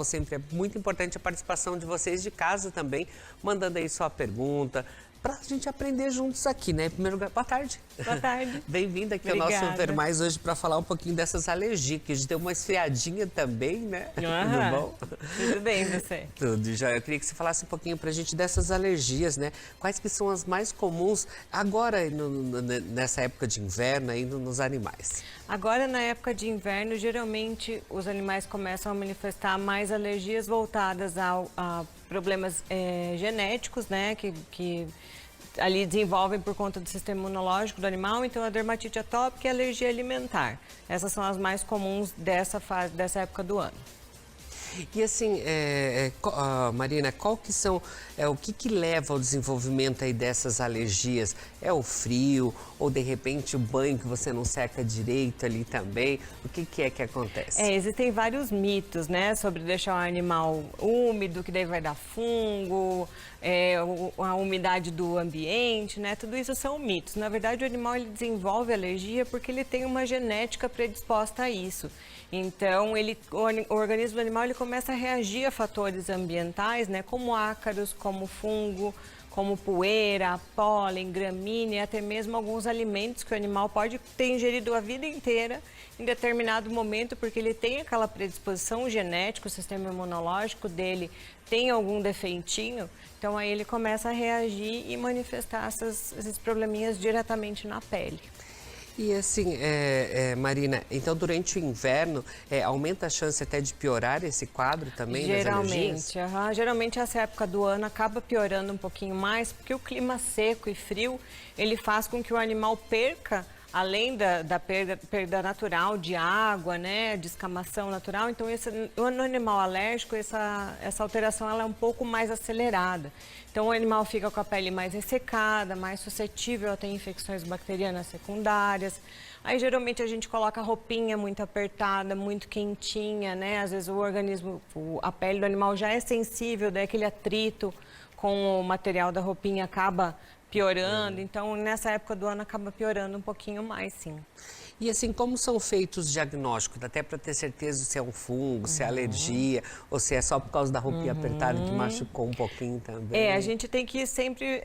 Sempre é muito importante a participação de vocês de casa também, mandando aí sua pergunta, para a gente aprender juntos aqui, né? Em primeiro lugar, boa tarde. Boa tarde. Bem-vinda aqui ao nosso Ver Mais hoje para falar um pouquinho dessas alergias, que a gente deu uma esfriadinha também, né? Tudo bom? Tudo bem, você? Tudo, já. Eu queria que você falasse um pouquinho para a gente dessas alergias, né? Quais que são as mais comuns agora, nessa época de inverno, aí nos animais? Agora, na época de inverno, geralmente os animais começam a manifestar mais alergias voltadas a problemas genéticos, né? Que ali desenvolvem por conta do sistema imunológico do animal, então a dermatite atópica e a alergia alimentar. Essas são as mais comuns dessa fase, dessa época do ano. E assim, Marina, qual que são, o que leva ao desenvolvimento aí dessas alergias? É o frio ou de repente o banho que você não seca direito ali também? O que é que acontece? Existem vários mitos, né, sobre deixar o animal úmido, que daí vai dar fungo, a umidade do ambiente, né, tudo isso são mitos. Na verdade, o animal ele desenvolve alergia porque ele tem uma genética predisposta a isso. Então, o organismo do animal ele começa a reagir a fatores ambientais, né, como ácaros, como fungo, como poeira, pólen, gramínea, até mesmo alguns alimentos que o animal pode ter ingerido a vida inteira em determinado momento, porque ele tem aquela predisposição genética, o sistema imunológico dele tem algum defeitinho, então aí ele começa a reagir e manifestar esses probleminhas diretamente na pele. E assim, Marina, então durante o inverno aumenta a chance até de piorar esse quadro também das alergias? Geralmente essa época do ano acaba piorando um pouquinho mais, porque o clima seco e frio, ele faz com que o animal perca, além da perda natural de água, né, de escamação natural, então no animal alérgico essa alteração ela é um pouco mais acelerada. Então o animal fica com a pele mais ressecada, mais suscetível a ter infecções bacterianas secundárias. Aí geralmente a gente coloca roupinha muito apertada, muito quentinha, né? Às vezes o organismo, a pele do animal já é sensível, daí aquele atrito com o material da roupinha acaba piorando, então nessa época do ano acaba piorando um pouquinho mais, sim. E assim, como são feitos os diagnósticos? Até para ter certeza se é um fungo, se é alergia, ou se é só por causa da roupinha apertada que machucou um pouquinho também? A gente tem que sempre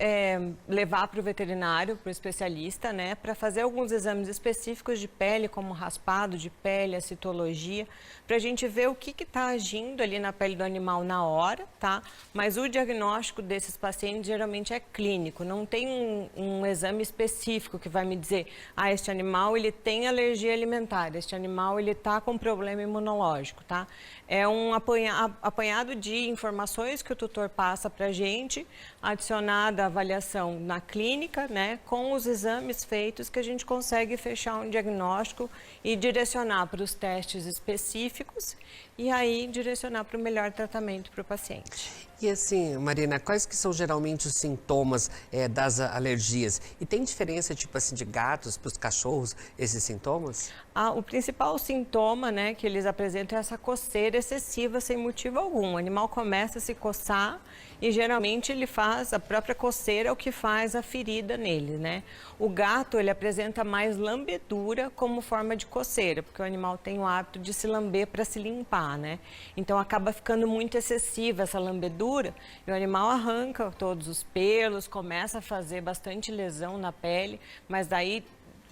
levar para o veterinário, para o especialista, né, para fazer alguns exames específicos de pele, como raspado de pele, a citologia, para a gente ver o que está agindo ali na pele do animal na hora, tá? Mas o diagnóstico desses pacientes geralmente é clínico, não tem um exame específico que vai me dizer, este animal ele tem alergia alimentar, este animal ele está com problema imunológico, tá? É um apanhado de informações que o tutor passa para a gente, adicionada a avaliação na clínica, né, com os exames feitos que a gente consegue fechar um diagnóstico e direcionar para os testes específicos e aí direcionar para o melhor tratamento para o paciente. E assim, Marina, quais que são geralmente os sintomas das alergias? E tem diferença, tipo assim, de gatos para os cachorros, esses sintomas? O principal sintoma, né, que eles apresentam é essa coceira excessiva sem motivo algum. O animal começa a se coçar e geralmente ele faz, a própria coceira é o que faz a ferida nele, né? O gato, ele apresenta mais lambedura como forma de coceira, porque o animal tem o hábito de se lamber para se limpar, né? Então acaba ficando muito excessiva essa lambedura e o animal arranca todos os pelos, começa a fazer bastante lesão na pele, mas daí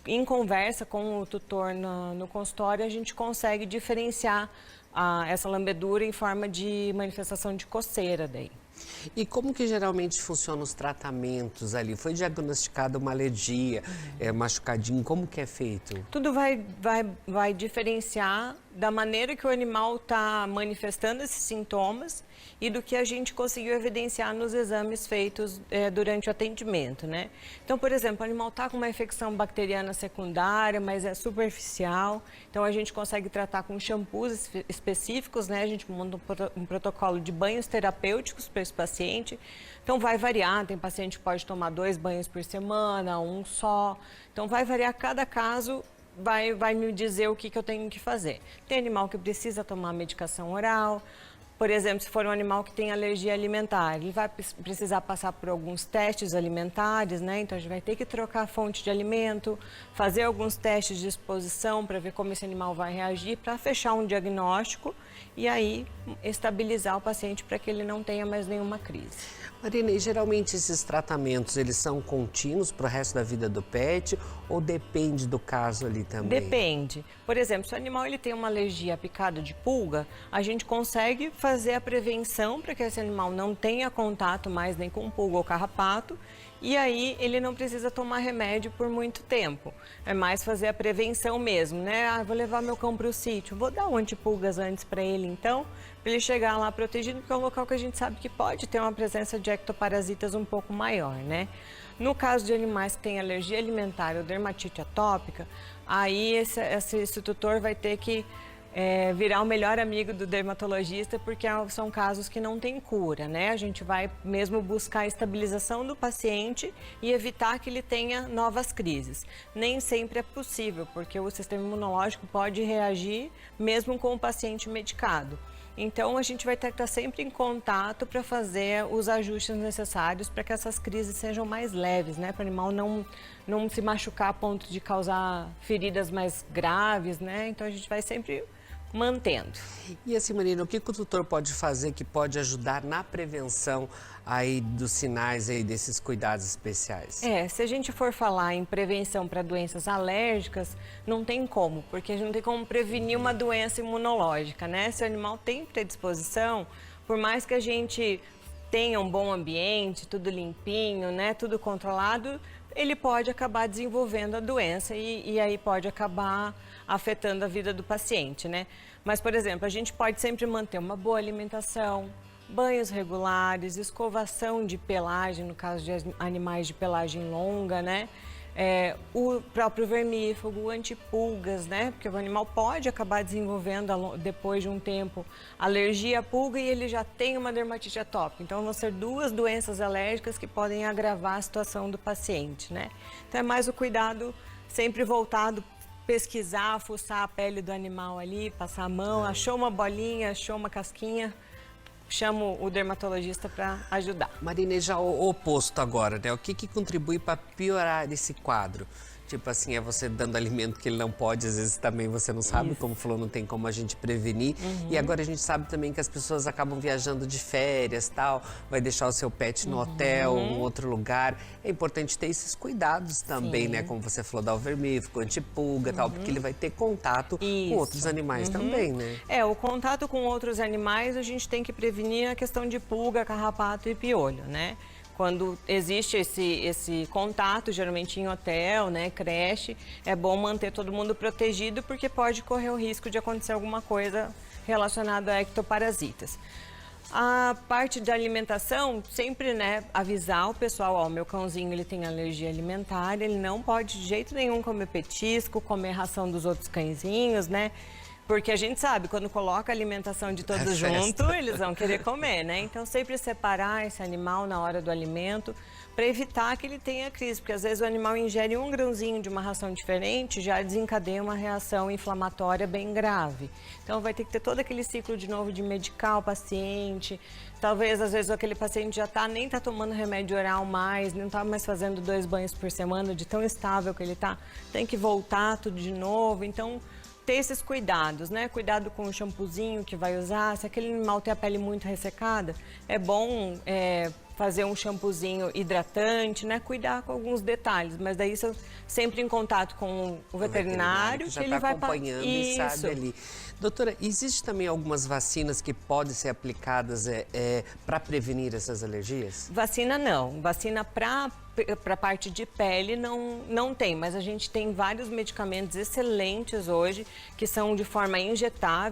em conversa com o tutor no consultório, a gente consegue diferenciar essa lambedura em forma de manifestação de coceira daí. E como que geralmente funcionam os tratamentos ali? Foi diagnosticada uma alergia, machucadinho, como que é feito? Tudo vai diferenciar da maneira que o animal está manifestando esses sintomas e do que a gente conseguiu evidenciar nos exames feitos durante o atendimento, né? Então, por exemplo, o animal está com uma infecção bacteriana secundária, mas é superficial, então a gente consegue tratar com shampoos específicos, né? A gente monta um protocolo de banhos terapêuticos para esse paciente, então vai variar, tem paciente que pode tomar 2 banhos por semana, um só, então vai variar cada caso. Vai me dizer o que eu tenho que fazer. Tem animal que precisa tomar medicação oral. Por exemplo, se for um animal que tem alergia alimentar, ele vai precisar passar por alguns testes alimentares, né? Então a gente vai ter que trocar a fonte de alimento, fazer alguns testes de exposição para ver como esse animal vai reagir, para fechar um diagnóstico e aí estabilizar o paciente para que ele não tenha mais nenhuma crise. Marina, e geralmente esses tratamentos, eles são contínuos para o resto da vida do pet ou depende do caso ali também? Depende. Por exemplo, se o animal ele tem uma alergia à picada de pulga, a gente consegue fazer a prevenção para que esse animal não tenha contato mais nem com pulga ou carrapato, e aí ele não precisa tomar remédio por muito tempo. É mais fazer a prevenção mesmo, né? Ah, vou levar meu cão para o sítio, vou dar um antipulgas antes para ele então, para ele chegar lá protegido, porque é um local que a gente sabe que pode ter uma presença de ectoparasitas um pouco maior, né? No caso de animais que têm alergia alimentar ou dermatite atópica, aí esse tutor vai ter que virar o melhor amigo do dermatologista, porque são casos que não têm cura, né? A gente vai mesmo buscar a estabilização do paciente e evitar que ele tenha novas crises. Nem sempre é possível, porque o sistema imunológico pode reagir mesmo com o paciente medicado. Então, a gente vai ter que estar sempre em contato para fazer os ajustes necessários para que essas crises sejam mais leves, né? Para o animal não se machucar a ponto de causar feridas mais graves, né? Então, a gente vai sempre mantendo. E assim, Marina, o que o tutor pode fazer que pode ajudar na prevenção aí dos sinais aí desses cuidados especiais? Se a gente for falar em prevenção para doenças alérgicas, não tem como, porque a gente não tem como prevenir uma doença imunológica, né? Se o animal tem predisposição, por mais que a gente tenha um bom ambiente, tudo limpinho, né, tudo controlado, ele pode acabar desenvolvendo a doença e aí pode acabar afetando a vida do paciente, né? Mas, por exemplo, a gente pode sempre manter uma boa alimentação, banhos regulares, escovação de pelagem, no caso de animais de pelagem longa, né? O próprio vermífugo, o antipulgas, né? Porque o animal pode acabar desenvolvendo, depois de um tempo, alergia à pulga e ele já tem uma dermatite atópica. Então, vão ser duas doenças alérgicas que podem agravar a situação do paciente, né? Então, é mais o cuidado sempre voltado, pesquisar, fuçar a pele do animal ali, passar a mão, achou uma bolinha, achou uma casquinha, chamo o dermatologista para ajudar. Marina, já o oposto agora, né? O que contribui para piorar esse quadro? Tipo assim, é você dando alimento que ele não pode, às vezes também você não sabe, como falou, não tem como a gente prevenir. E agora a gente sabe também que as pessoas acabam viajando de férias, tal, vai deixar o seu pet no hotel, em outro lugar. É importante ter esses cuidados também, né? Como você falou, dar o vermífugo, antipulga, tal, porque ele vai ter contato com outros animais também, né? O contato com outros animais, a gente tem que prevenir a questão de pulga, carrapato e piolho, né? Quando existe esse contato, geralmente em hotel, né, creche, é bom manter todo mundo protegido, porque pode correr o risco de acontecer alguma coisa relacionada a ectoparasitas. A parte da alimentação, sempre, né, avisar o pessoal, ó, meu cãozinho ele tem alergia alimentar, ele não pode de jeito nenhum comer petisco, comer ração dos outros cãezinhos, né? Porque a gente sabe, quando coloca a alimentação de todos junto, eles vão querer comer, né? Então, sempre separar esse animal na hora do alimento para evitar que ele tenha crise. Porque, às vezes, o animal ingere um grãozinho de uma ração diferente, já desencadeia uma reação inflamatória bem grave. Então, vai ter que ter todo aquele ciclo de novo de medicar o paciente. Talvez, às vezes, aquele paciente já nem tá tomando remédio oral mais, não tá mais fazendo 2 banhos por semana, de tão estável que ele tá. Tem que voltar tudo de novo. Então, ter esses cuidados, né? Cuidado com o shampoozinho que vai usar. Se aquele animal tem a pele muito ressecada, é bom fazer um shampoozinho hidratante, né? Cuidar com alguns detalhes, mas daí sempre em contato com o veterinário, que já ele vai acompanhando e sabe ali. Doutora, existe também algumas vacinas que podem ser aplicadas para prevenir essas alergias? Vacina não. Vacina para a parte de pele não tem, mas a gente tem vários medicamentos excelentes hoje que são de forma injetável.